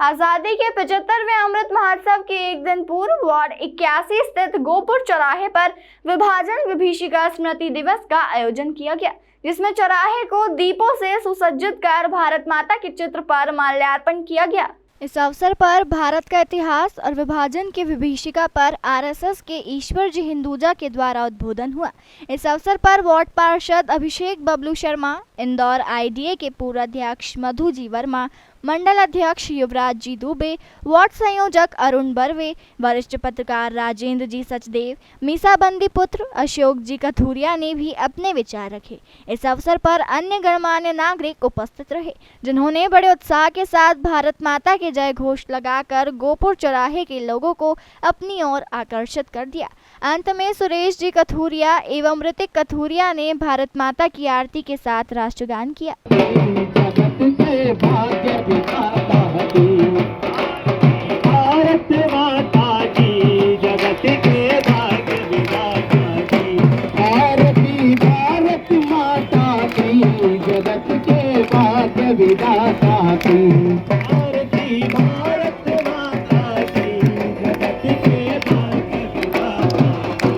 आजादी के 75वें अमृत महोत्सव के एक दिन पूर्व वार्ड 81 स्थित गोपुर चौराहे पर विभाजन विभीषिका स्मृति दिवस का आयोजन किया गया, जिसमें चौराहे को दीपों से सुसज्जित कर भारत माता के चित्र पर माल्यार्पण किया गया। इस अवसर पर भारत का इतिहास और विभाजन की विभीषिका पर आरएसएस के ईश्वर जी हिंदुजा के द्वारा उद्बोधन हुआ। इस अवसर पर वार्ड पार्षद अभिषेक बबलू शर्मा, इंदौर आईडीए के पूर्व अध्यक्ष मधु जी वर्मा, मंडल अध्यक्ष युवराज जी दुबे, वार्ड संयोजक अरुण बर्वे, वरिष्ठ पत्रकार राजेंद्र जी सचदेव, मीसाबंदी पुत्र अशोक जी कथूरिया ने भी अपने विचार रखे। इस अवसर पर अन्य गणमान्य नागरिक उपस्थित रहे, जिन्होंने बड़े उत्साह के साथ भारत माता के जय घोष लगाकर गोपुर चौराहे के लोगों को अपनी ओर आकर्षित कर दिया। अंत में सुरेश जी कथूरिया एवं ऋतिक कथूरिया ने भारत माता की आरती के साथ राष्ट्रगान किया। बोलो जय भारत माता की, भारत माता की, जगत के भाग्य विधाता की, भारती भारत माता की, जगत के भाग्य विधाता की, भारती भारत माता की, जगत के भाग्य विधाता की,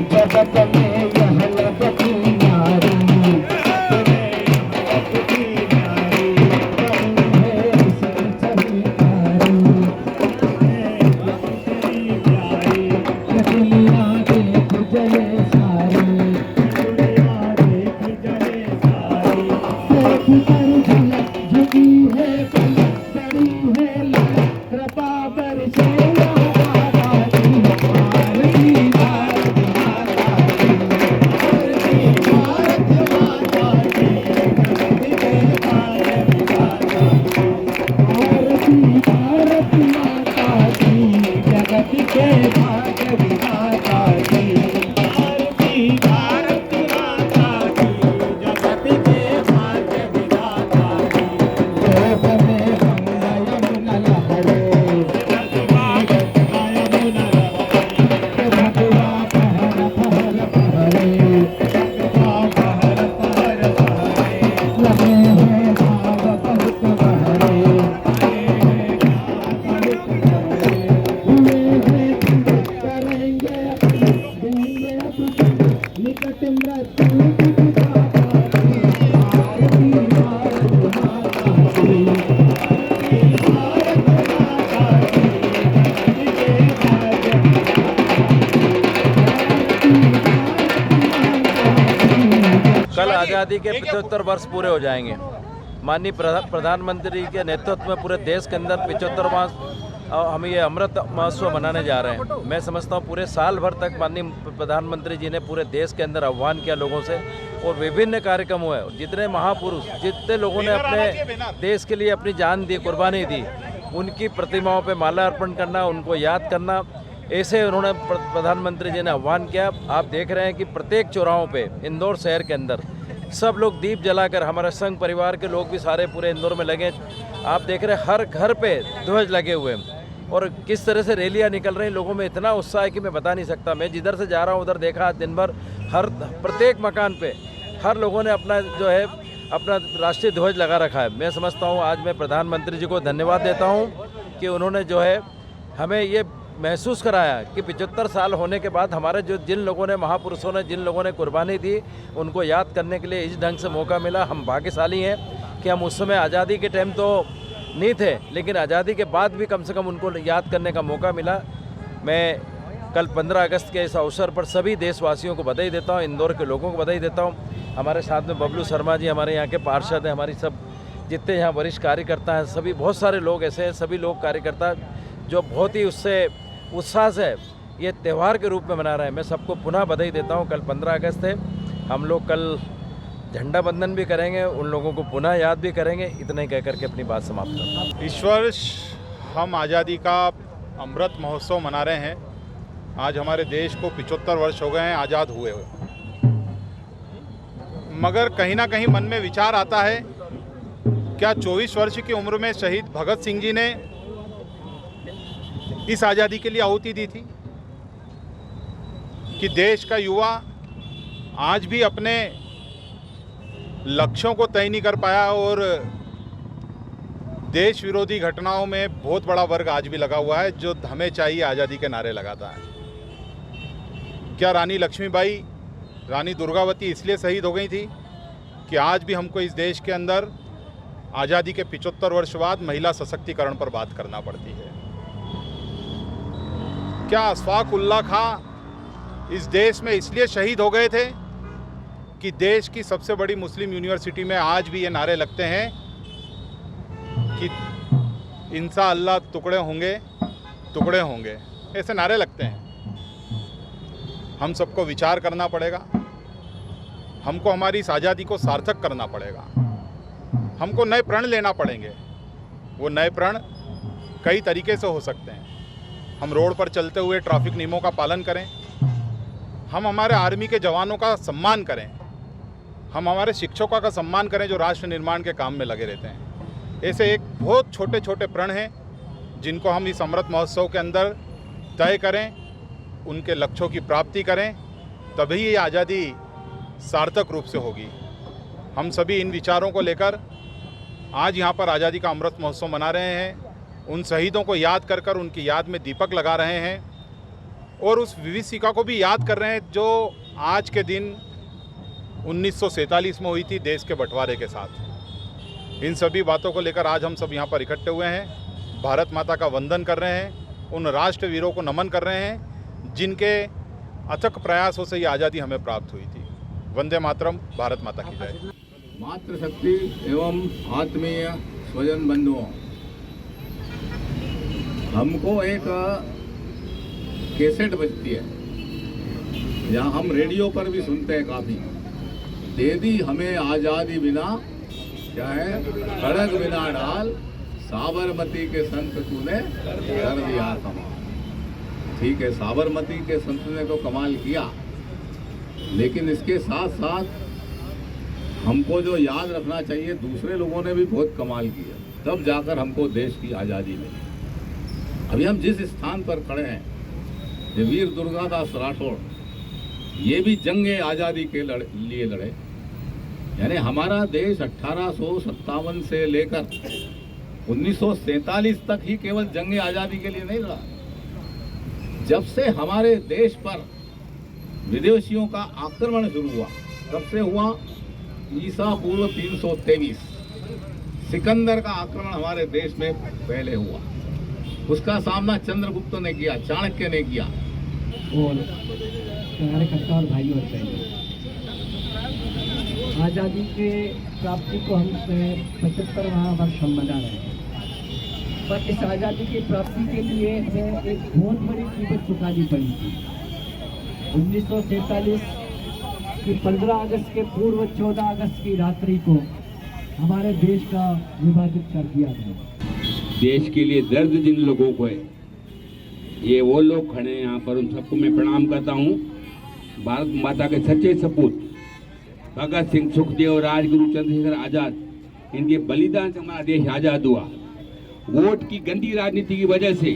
जगत में कल आज़ादी के 75 वर्ष पूरे हो जाएंगे। माननीय प्रधानमंत्री के नेतृत्व में पूरे देश के अंदर 75वां हम ये अमृत महोत्सव मनाने जा रहे हैं। मैं समझता हूँ पूरे साल भर तक माननीय प्रधानमंत्री जी ने पूरे देश के अंदर आह्वान किया लोगों से, और विभिन्न कार्यक्रम हुए। जितने महापुरुष, जितने लोगों ने अपने देश के लिए अपनी जान दी, कुर्बानी दी, उनकी प्रतिमाओं पर माला अर्पण करना, उनको याद करना, ऐसे उन्होंने प्रधानमंत्री जी ने आह्वान किया। आप देख रहे हैं कि प्रत्येक चौराहों पे इंदौर शहर के अंदर सब लोग दीप जलाकर, हमारे संघ परिवार के लोग भी सारे पूरे इंदौर में लगे। आप देख रहे हैं हर घर पे ध्वज लगे हुए हैं और किस तरह से रैलियां निकल रही हैं। लोगों में इतना उत्साह है कि मैं बता नहीं सकता। मैं जिधर से जा रहा हूँ उधर देखा दिन भर हर प्रत्येक मकान पे हर लोगों ने अपना जो है अपना राष्ट्रीय ध्वज लगा रखा है। मैं समझता हूँ आज मैं प्रधानमंत्री जी को धन्यवाद देता हूँ कि उन्होंने जो है हमें ये महसूस कराया कि 75 साल होने के बाद हमारे जो जिन लोगों ने, महापुरुषों ने, जिन लोगों ने कुर्बानी दी, उनको याद करने के लिए इस ढंग से मौका मिला। हम भाग्यशाली हैं कि हम उस समय आज़ादी के टाइम तो नहीं थे, लेकिन आज़ादी के बाद भी कम से कम उनको याद करने का मौका मिला। मैं कल 15 अगस्त के इस अवसर पर सभी देशवासियों को बधाई देता हूँ, इंदौर के लोगों को बधाई देता हूँ। हमारे साथ में बबलू शर्मा जी हमारे यहाँ के पार्षद हैं, हमारी सब जितने यहाँ वरिष्ठ कार्यकर्ता हैं, सभी बहुत सारे लोग ऐसे हैं, सभी लोग कार्यकर्ता जो बहुत ही उससे उत्साह से ये त्यौहार के रूप में मना रहे हैं। मैं सबको पुनः बधाई देता हूँ। कल 15 अगस्त है, हम लोग कल झंडा बंधन भी करेंगे, उन लोगों को पुनः याद भी करेंगे। इतना ही कह करके अपनी बात समाप्त करता हूँ। इस वर्ष हम आज़ादी का अमृत महोत्सव मना रहे हैं। आज हमारे देश को 75 वर्ष हो गए हैं आज़ाद हुए हुए, मगर कहीं ना कहीं मन में विचार आता है, क्या 24 वर्ष की उम्र में शहीद भगत सिंह जी ने इस आज़ादी के लिए आहुति दी थी कि देश का युवा आज भी अपने लक्ष्यों को तय नहीं कर पाया और देश विरोधी घटनाओं में बहुत बड़ा वर्ग आज भी लगा हुआ है जो हमें चाहिए आज़ादी के नारे लगाता है। क्या रानी लक्ष्मीबाई, रानी दुर्गावती इसलिए शहीद हो गई थी कि आज भी हमको इस देश के अंदर आज़ादी के 75 वर्ष बाद महिला सशक्तिकरण पर बात करना पड़ती है? क्या अशफाक उल्लाह खां इस देश में इसलिए शहीद हो गए थे कि देश की सबसे बड़ी मुस्लिम यूनिवर्सिटी में आज भी ये नारे लगते हैं कि इंशाअल्लाह टुकड़े होंगे, टुकड़े होंगे, ऐसे नारे लगते हैं। हम सबको विचार करना पड़ेगा, हमको हमारी इस आज़ादी को सार्थक करना पड़ेगा, हमको नए प्रण लेना पड़ेंगे। वो नए प्रण कई तरीके से हो सकते हैं। हम रोड पर चलते हुए ट्रैफिक नियमों का पालन करें, हम हमारे आर्मी के जवानों का सम्मान करें, हम हमारे शिक्षकों का सम्मान करें जो राष्ट्र निर्माण के काम में लगे रहते हैं। ऐसे एक बहुत छोटे छोटे प्रण हैं जिनको हम इस अमृत महोत्सव के अंदर तय करें, उनके लक्ष्यों की प्राप्ति करें, तभी ये आज़ादी सार्थक रूप से होगी। हम सभी इन विचारों को लेकर आज यहाँ पर आज़ादी का अमृत महोत्सव मना रहे हैं। उन शहीदों को याद कर कर उनकी याद में दीपक लगा रहे हैं और उस विभीषिका को भी याद कर रहे हैं जो आज के दिन 1947 में हुई थी देश के बंटवारे के साथ। इन सभी बातों को लेकर आज हम सब यहाँ पर इकट्ठे हुए हैं, भारत माता का वंदन कर रहे हैं, उन राष्ट्रवीरों को नमन कर रहे हैं जिनके अथक प्रयासों से ये आज़ादी हमें प्राप्त हुई थी। वंदे मातरम, भारत माता की जय। मातृशक्ति एवं आत्मीय स्वजन बंधुओं, हमको एक कैसेट बजती है, यहाँ हम रेडियो पर भी सुनते हैं काफ़ी, दे दी हमें आज़ादी बिना, क्या है, खड़ग बिना डाल, साबरमती के संत तूने कर दिया कमाल। ठीक है, साबरमती के संत ने तो कमाल किया, लेकिन इसके साथ साथ हमको जो याद रखना चाहिए, दूसरे लोगों ने भी बहुत कमाल किया, तब जाकर हमको देश की आज़ादी मिली। अभी हम जिस स्थान पर खड़े हैं, ये वीर दुर्गादास राठौड़, ये भी जंगे आज़ादी के लिए लड़े। यानी हमारा देश 1857 से लेकर 1947 तक ही केवल जंगे आज़ादी के लिए नहीं लड़ा। जब से हमारे देश पर विदेशियों का आक्रमण शुरू हुआ, तब से हुआ ईसा पूर्व 323, सिकंदर का आक्रमण हमारे देश में पहले हुआ। उसका सामना चंद्रगुप्त ने किया, चाणक्य ने किया। और कार्यकर्ता और भाई और बहनों, आज़ादी के प्राप्ति को हम 75वां वर्ष हम मना रहे हैं, पर इस आज़ादी की प्राप्ति के लिए हमें एक बहुत बड़ी कीमत चुकानी पड़ी थी। 1947 की 15 अगस्त के पूर्व 14 अगस्त की रात्रि को हमारे देश का विभाजित कर दिया गया। देश के लिए दर्द जिन लोगों को है, ये वो लोग खड़े हैं यहाँ पर, उन सबको मैं प्रणाम करता हूँ। भारत माता के सच्चे सपूत भगत सिंह, सुखदेव, राजगुरु, चंद्रशेखर आज़ाद, इनके बलिदान से हमारा देश आज़ाद हुआ। वोट की गंदी राजनीति की वजह से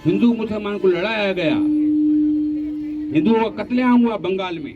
हिंदू मुसलमान को लड़ाया गया, हिंदुओं का कत्लेआम हुआ बंगाल में।